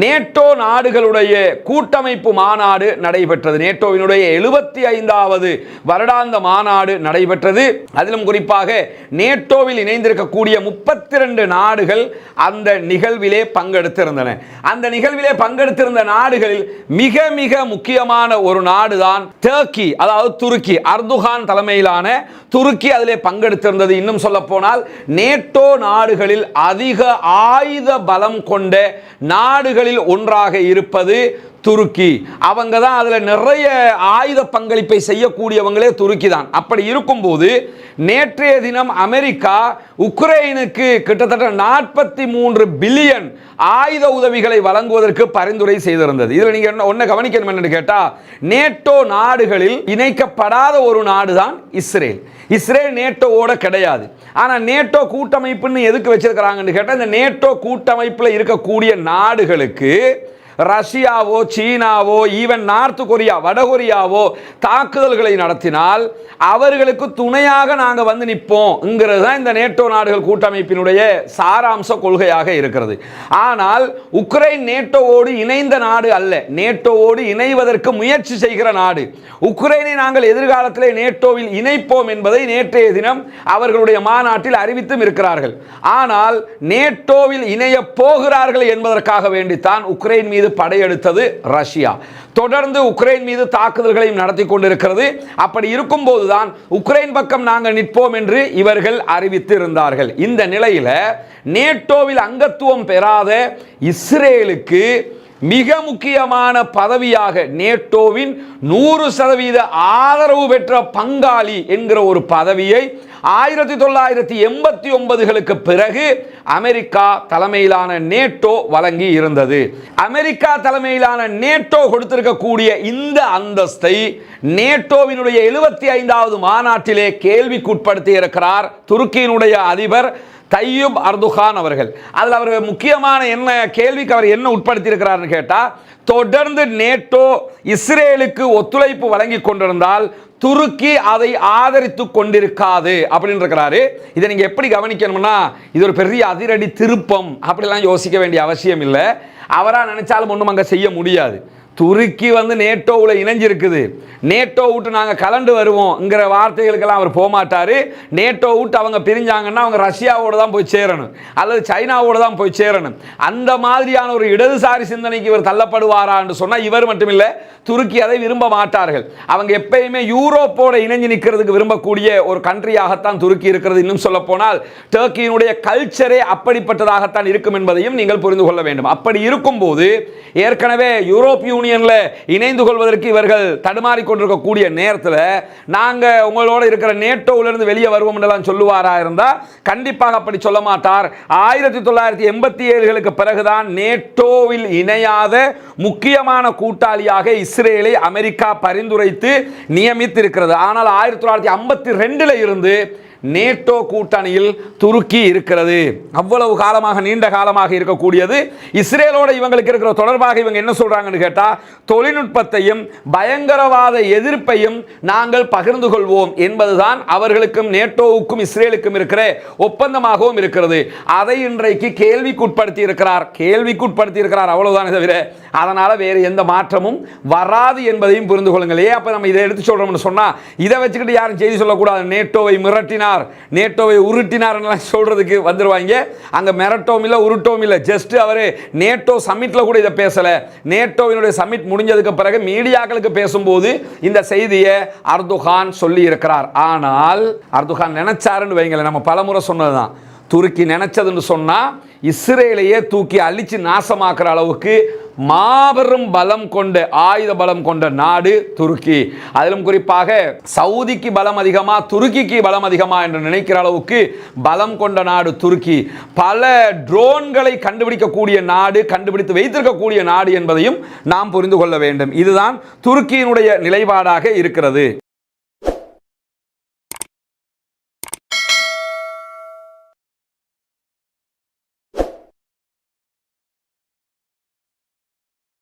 NATO நாடுகளுடைய கூட்டமைப்பு மாநாடு நடைபெற்றது. நேட்டோவினுடைய 75வது வருடாந்த மாநாடு நடைபெற்றது. அதிலும் குறிப்பாக நேட்டோவில் இணைந்திருக்கக்கூடிய 32 நாடுகள் அந்த நிகழ்விலே பங்கெடுத்திருந்தன. அந்த நிகழ்விலே பங்கெடுத்திருந்த நாடுகளில் மிக மிக முக்கியமான ஒரு நாடுதான் டர்க்கி, அதாவது துருக்கி. அர்துகான் தலைமையிலான துருக்கி அதிலே பங்கெடுத்திருந்தது. இன்னும் சொல்ல போனால் நேட்டோ நாடுகளில் அதிக ஆயுத பலம் கொண்ட நாடுகளில் ஒன்றாக இருப்பது துருக்கி. அவங்க தான் அதில் நிறைய ஆயுத பங்களிப்பை செய்யக்கூடியவங்களே துருக்கி தான். அப்படி இருக்கும்போது நேற்றைய தினம் அமெரிக்கா உக்ரைனுக்கு கிட்டத்தட்ட 43 பில்லியன் ஆயுத உதவிகளை வழங்குவதற்கு பரிந்துரை செய்திருந்தது. இதில் நீங்கள் ஒன்றை கவனிக்கணும் என்னன்னு கேட்டால், நேட்டோ நாடுகளில் இணைக்கப்படாத ஒரு நாடு தான் இஸ்ரேல். இஸ்ரேல் நேட்டோவோட கிடையாது. ஆனால் நேட்டோ கூட்டமைப்புன்னு எதுக்கு வச்சிருக்கிறாங்கன்னு கேட்டால், இந்த நேட்டோ கூட்டமைப்பில் இருக்கக்கூடிய நாடுகளுக்கு ரஷ்யாவோ சீனாவோ ஈவன் நார்த் கொரியா வடகொரியாவோ தாக்குதல்களை நடத்தினால் அவர்களுக்கு துணையாக நாங்கள் வந்து நிற்போம்ங்கிறது தான் இந்த நேட்டோ நாடுகள் கூட்டமைப்பினுடைய சாராம்ச கொள்கையாக இருக்கிறது. ஆனால் உக்ரைன் நேட்டோவோடு இணைந்த நாடு அல்ல, நேட்டோவோடு இணைவதற்கு முயற்சி செய்கிற நாடு. உக்ரைனை நாங்கள் எதிர்காலத்திலே நேட்டோவில் இணைப்போம் என்பதை நேற்றைய தினம் அவர்களுடைய மாநாட்டில் அறிவித்தும் இருக்கிறார்கள். ஆனால் நேட்டோவில் இணைய போகிறார்கள் என்பதற்காக வேண்டித்தான் உக்ரைன் மீது படையெடுத்தது ரஷ்யா. தொடர்ந்து உக்ரைன் மீது தாக்குதல்களையும் நடத்தி கொண்டிருக்கிறது. அப்படி இருக்கும் போதுதான் உக்ரைன் பக்கம் நாங்கள் நிற்போம் என்று இவர்கள் அறிவித்து இருந்தார்கள். இந்த நிலையில நேட்டோவில் அங்கத்துவம் பெறாத இஸ்ரேலுக்கு மிக முக்கியமான பதவியாக நேட்டோவின் 100% ஆதரவு பெற்ற பங்காளி என்கிற ஒரு பதவியை 1989களுக்கு பிறகு அமெரிக்கா தலைமையிலான நேட்டோ வழங்கி இருந்தது. அமெரிக்கா தலைமையிலான நேட்டோ கொடுத்திருக்கக்கூடிய இந்த அந்தஸ்தை நேட்டோவினுடைய 75வது மாநாட்டிலே கேள்விக்குட்படுத்தி இருக்கிறார் துருக்கியினுடைய அதிபர் தையூப் அர்துகான் அவர்கள். அதில் அவர் முக்கியமான என்ன கேள்விக்கு அவர் என்ன உட்படுத்தி இருக்கிறார்னு கேட்டால், தொடர்ந்து நேட்டோ இஸ்ரேலுக்கு ஒத்துழைப்பு வழங்கி கொண்டிருந்தால் துருக்கி அதை ஆதரித்து கொண்டிருக்காது அப்படின்னு இருக்கிறாரு. இதை நீங்க எப்படி கவனிக்கணும்னா, இது ஒரு பெரிய அதிரடி திருப்பம் அப்படிலாம் யோசிக்க வேண்டிய அவசியம் இல்லை. அவரா நினைச்சாலும் ஒன்றும் அங்கே செய்ய முடியாது. துருக்கி வந்து நேட்டோவில் இணைஞ்சிருக்குது, நேட்டோ விட்டு நாங்கள் கலண்டு வருவோம்ங்கிற வார்த்தைகளுக்கெல்லாம் அவர் போகமாட்டார். நேட்டோ விட்டு அவங்க பிரிஞ்சாங்கன்னா அவங்க ரஷ்யாவோடு தான் போய் சேரணும் அல்லது சைனாவோடு தான் போய் சேரணும். அந்த மாதிரியான ஒரு இடதுசாரி சிந்தனைக்கு இவர் தள்ளப்படுவாரா என்று சொன்னால் இவர் மட்டுமில்லை, துருக்கி அதை விரும்ப மாட்டார்கள். அவங்க எப்பயுமே யூரோப்போட இணைஞ்சு நிற்கிறதுக்கு விரும்பக்கூடிய ஒரு கண்ட்ரியாகத்தான் துருக்கி இருக்கிறது. இன்னும் சொல்ல போனால் டர்க்கியினுடைய கல்ச்சரே அப்படிப்பட்டதாகத்தான் இருக்கும் என்பதையும் நீங்கள் புரிந்து கொள்ள வேண்டும். அப்படி இருக்கும்போது ஏற்கனவே யூரோப்பிய இணைந்து கொள்வதற்கு இவர்கள் தடுமாறி கொண்டிருக்கக்கூடிய நேரத்தில் நாங்கள் உங்களோட இருக்கிற நேட்டோவிலிருந்து வெளியே வருவோம் என்றெல்லாம் சொல்லுவாரா இருந்தால் கண்டிப்பாக அப்படி சொல்ல மாட்டார். 1987களுக்கு பிறகுதான் நேட்டோவில் இணையாத முக்கியமான கூட்டாளியாக இஸ்ரேலை அமெரிக்கா பரிந்துரைத்து நியமித்திருக்கிறது. ஆனால் 1952 இருந்து நேட்டோ கூட்டணியில் துருக்கி இருக்கிறது. அவ்வளவு காலமாக நீண்ட காலமாக இருக்கக்கூடியது. இஸ்ரேலோட இவங்களுக்கு இருக்கிற தொடர்பாக இவங்க என்ன சொல்றாங்கன்னு கேட்டா, தொழில்நுட்பத்தையும் பயங்கரவாத எதிர்ப்பையும் நாங்கள் பகிர்ந்து கொள்வோம் என்பதுதான் அவர்களுக்கும் நேட்டோவுக்கும் இஸ்ரேலுக்கும் இருக்கிற ஒப்பந்தமாகவும் இருக்கிறது. அதை இன்றைக்கு கேள்விக்குட்படுத்தி இருக்கிறார் அவ்வளவுதான் தவிர அதனால வேறு எந்த மாற்றமும் வராது என்பதையும் புரிந்து கொள்ளுங்கள். அப்ப நம்ம இதை எடுத்து சொல்றோம்னு சொன்னா இதை வச்சுக்கிட்டு யாரும் செய்தி சொல்லக்கூடாது. நேட்டோவை மிரட்டினார், நேட்டோவை உருட்டினார் சொல்றதுக்கு வந்துருவாங்க. அங்க மிரட்டோம் இல்ல உருட்டோம் இல்ல, ஜஸ்ட் அவரு நேட்டோ சம்மிட்ல கூட இதை பேசல. நேட்டோவினுடைய சம்மிட் முடிஞ்சதுக்கு பிறகு மீடியாக்களுக்கு பேசும்போது இந்த செய்தியை அர்துகான் சொல்லி இருக்கிறார். ஆனால் அர்துகான் நினைச்சாருன்னு வைங்களேன், நம்ம பலமுறை சொன்னதுதான், துருக்கி நினைச்சதுன்னு சொன்னா இஸ்ரேலையே தூக்கி அழிச்சு நாசமாக்குற அளவுக்கு மாபெரும் பலம் கொண்ட ஆயுத பலம் கொண்ட நாடு துருக்கி. அதிலும் குறிப்பாக சவுதிக்கு பலம் அதிகமா துருக்கிக்கு பலம் அதிகமா என்று நினைக்கிற அளவுக்கு பலம் கொண்ட நாடு துருக்கி. பல ட்ரோன்களை கண்டுபிடிக்கக்கூடிய நாடு, கண்டுபிடித்து வைத்திருக்கக்கூடிய நாடு என்பதையும் நாம் புரிந்து கொள்ள வேண்டும். இதுதான் துருக்கியினுடைய நிலைப்பாடாக இருக்கிறது.